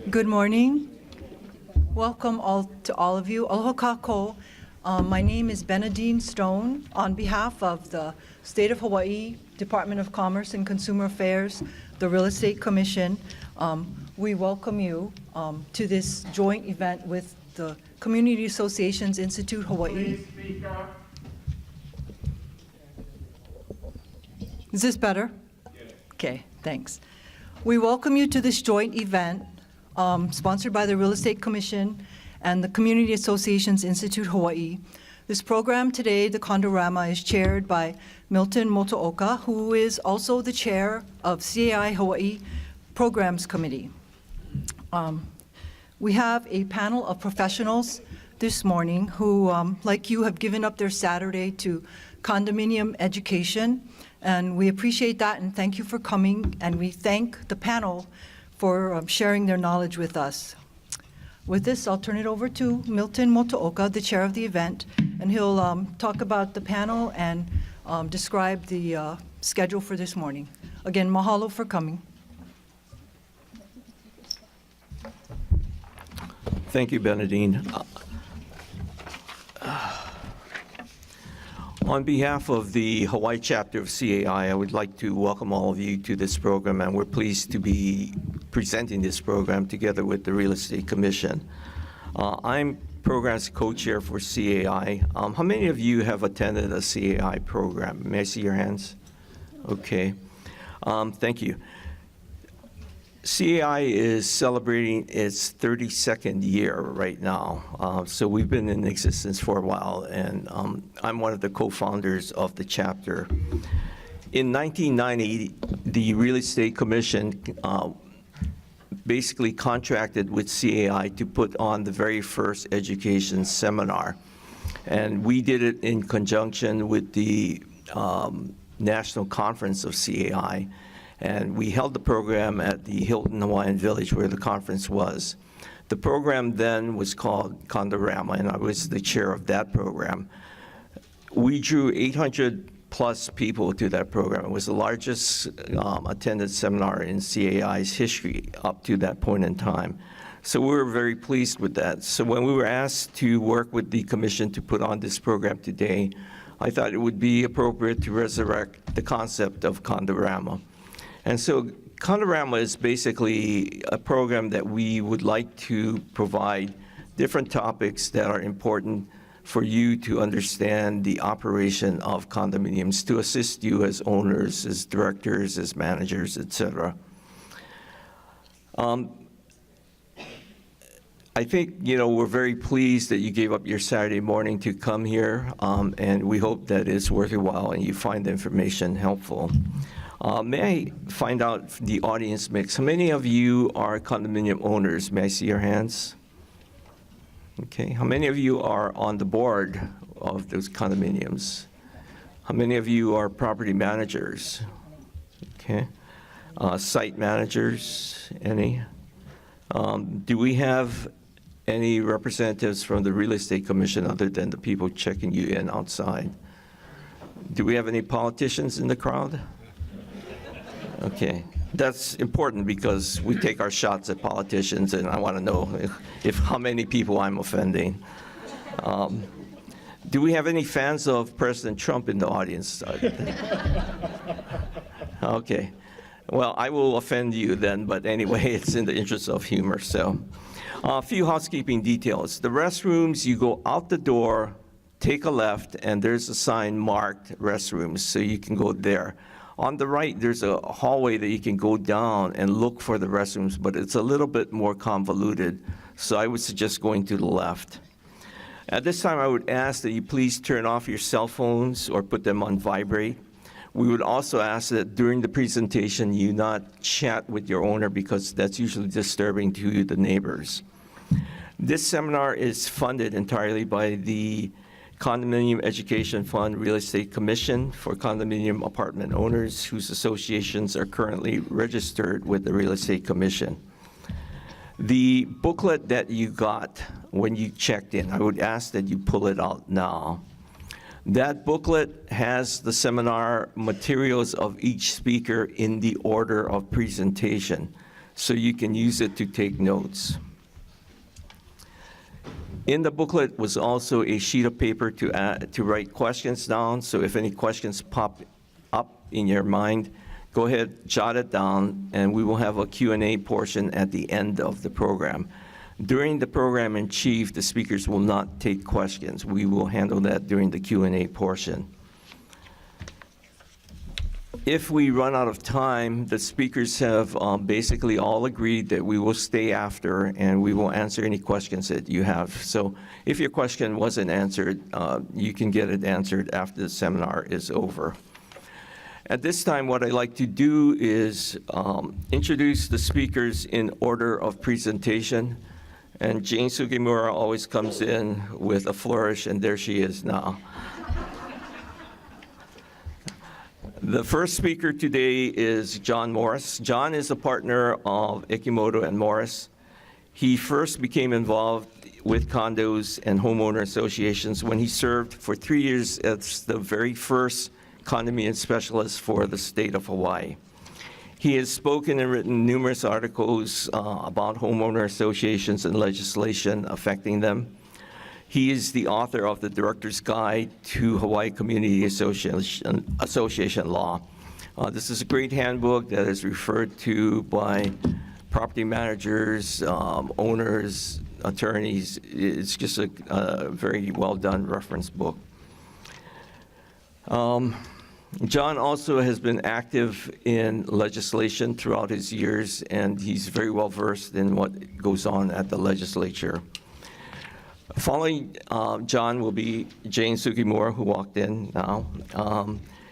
Good morning. Welcome to all of you. Aloha kākou. My name is Benedyne Stone. On behalf of the State of Hawaii Department of Commerce and Consumer Affairs, the Real Estate Commission, we welcome you to this joint event with the Community Associations Institute Hawaii. Is this better? Yes. Okay, thanks. We welcome you to this joint event sponsored by the Real Estate Commission and the Community Associations Institute Hawaii. This program today, the Condorama, is chaired by Milton Motooka, who is also the chair of CAI Hawaii Programs Committee. We have a panel of professionals this morning who, like you, have given up their Saturday to condominium education, and we appreciate that and thank you for coming, and we thank the panel for sharing their knowledge with us. With this, I'll turn it over to Milton Motooka, the chair of the event, and he'll talk about the panel and describe the schedule for this morning. Again, mahalo for coming. Thank you, Benedyne. On behalf of the Hawaii chapter of CAI, I would like to welcome all of you to this program, and we're pleased to be presenting this program together with the Real Estate Commission. I'm programs co-chair for CAI. How many of you have attended a CAI program? May I see your hands? Okay. Thank you. CAI is celebrating its 32nd year right now. So we've been in existence for a while, and I'm one of the co-founders of the chapter. In 1990, the Real Estate Commission basically contracted with CAI to put on the very first education seminar. And we did it in conjunction with the National Conference of CAI. And we held the program at the Hilton Hawaiian Village where the conference was. The program then was called Condorama, and I was the chair of that program. We drew 800 plus people to that program. It was the largest attended seminar in CAI's history up to that point in time. So we were very pleased with that. So when we were asked to work with the commission to put on this program today, I thought it would be appropriate to resurrect the concept of Condorama. And so Condorama is basically a program that we would like to provide different topics that are important for you to understand the operation of condominiums, to assist you as owners, as directors, as managers, et cetera. I think, we're very pleased that you gave up your Saturday morning to come here, and we hope that it's worth your while and you find the information helpful. May I find out the audience mix? How many of you are condominium owners? May I see your hands? Okay. How many of you are on the board of those condominiums? How many of you are property managers? Okay. Site managers, any? Do we have any representatives from the Real Estate Commission other than the people checking you in outside? Do we have any politicians in the crowd? Okay, that's important because we take our shots at politicians, and I want to know if how many people I'm offending. Do we have any fans of President Trump in the audience? Okay, well, I will offend you then, but anyway, it's in the interest of humor. So, a few housekeeping details. The restrooms, you go out the door, take a left, and there's a sign marked restrooms, so you can go there. On the right, there's a hallway that you can go down and look for the restrooms, but it's a little bit more convoluted, so I would suggest going to the left. At this time, I would ask that you please turn off your cell phones or put them on vibrate. We would also ask that during the presentation, you not chat with your owner because that's usually disturbing to the neighbors. This seminar is funded entirely by the Condominium Education Fund Real Estate Commission for condominium apartment owners whose associations are currently registered with the Real Estate Commission. The booklet that you got when you checked in, I would ask that you pull it out now. That booklet has the seminar materials of each speaker in the order of presentation, so you can use it to take notes. In the booklet was also a sheet of paper to write questions down, so if any questions pop up in your mind, go ahead, jot it down, and we will have a Q&A portion at the end of the program. During the program in chief, the speakers will not take questions. We will handle that during the Q&A portion. If we run out of time, the speakers have basically all agreed that we will stay after and we will answer any questions that you have. So if your question wasn't answered, you can get it answered after the seminar is over. At this time, what I'd like to do is introduce the speakers in order of presentation. And Jane Sugimura always comes in with a flourish, and there she is now. The first speaker today is John Morris. John is a partner of Ekimoto and Morris. He first became involved with condos and homeowner associations when he served for 3 years as the very first condominium specialist for the state of Hawaii. He has spoken and written numerous articles about homeowner associations and legislation affecting them. He is the author of the Director's Guide to Hawaii Community Association Law. This is a great handbook that is referred to by property managers, owners, attorneys. It's just a very well-done reference book. John also has been active in legislation throughout his years, and he's very well versed in what goes on at the legislature. Following John will be Jane Sugimura, who walked in now.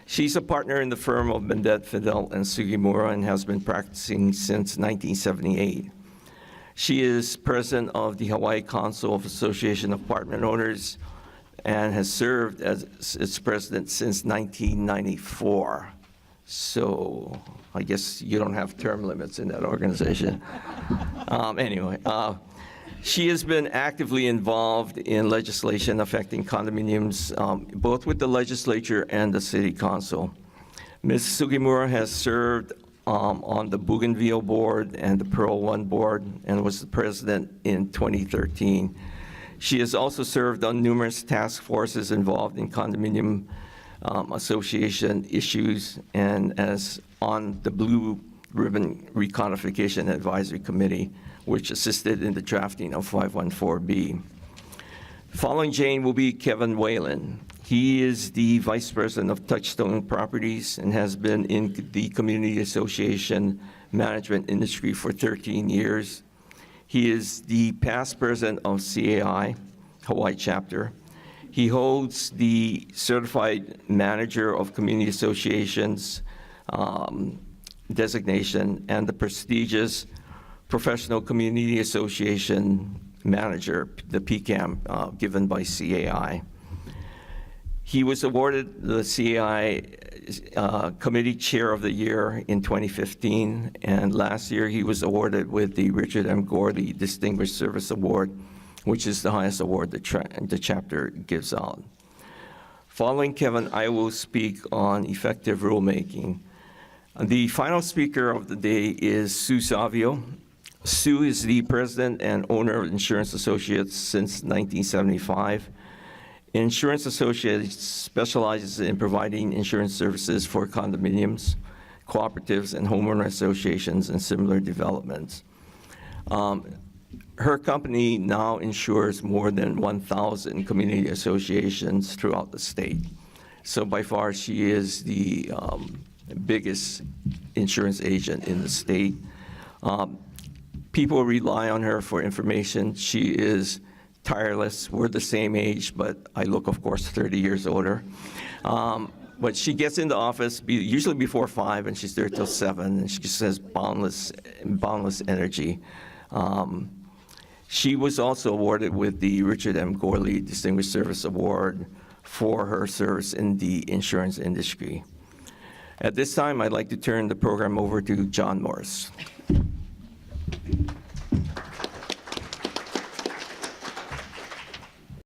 She's a partner in the firm of Benedyne, Fidel, and Sugimura and has been practicing since 1978. She is president of the Hawaii Council of Association of Apartment Owners and has served as its president since 1994. So I guess you don't have term limits in that organization. Anyway, she has been actively involved in legislation affecting condominiums, both with the legislature and the city council. Ms. Sugimura has served on the Bougainville board and the Pearl One board and was the president in 2013. She has also served on numerous task forces involved in condominium association issues and as on the Blue Ribbon Recodification Advisory Committee, which assisted in the drafting of 514B. Following Jane will be Kevin Whalen. He is the Vice President of Touchstone Properties and has been in the community association management industry for 13 years. He is the past president of CAI, Hawaii chapter. He holds the Certified Manager of Community Associations designation and the prestigious Professional Community Association Manager, the PCAM, given by CAI. He was awarded the CAI Committee Chair of the Year in 2015, and last year he was awarded with the Richard M. Gorley Distinguished Service Award, which is the highest award the chapter gives out. Following Kevin, I will speak on effective rulemaking. The final speaker of the day is Sue Savio. Sue is the president and owner of Insurance Associates since 1975. Insurance Associates specializes in providing insurance services for condominiums, cooperatives, and homeowner associations and similar developments. Her company now insures more than 1,000 community associations throughout the state. So by far, she is the biggest insurance agent in the state. People rely on her for information. She is tireless. We're the same age, but I look, of course, 30 years older. But she gets into office usually before 5, and she's there till 7, and she just has boundless energy. She was also awarded with the Richard M. Gorley Distinguished Service Award for her service in the insurance industry. At this time, I'd like to turn the program over to John Morris.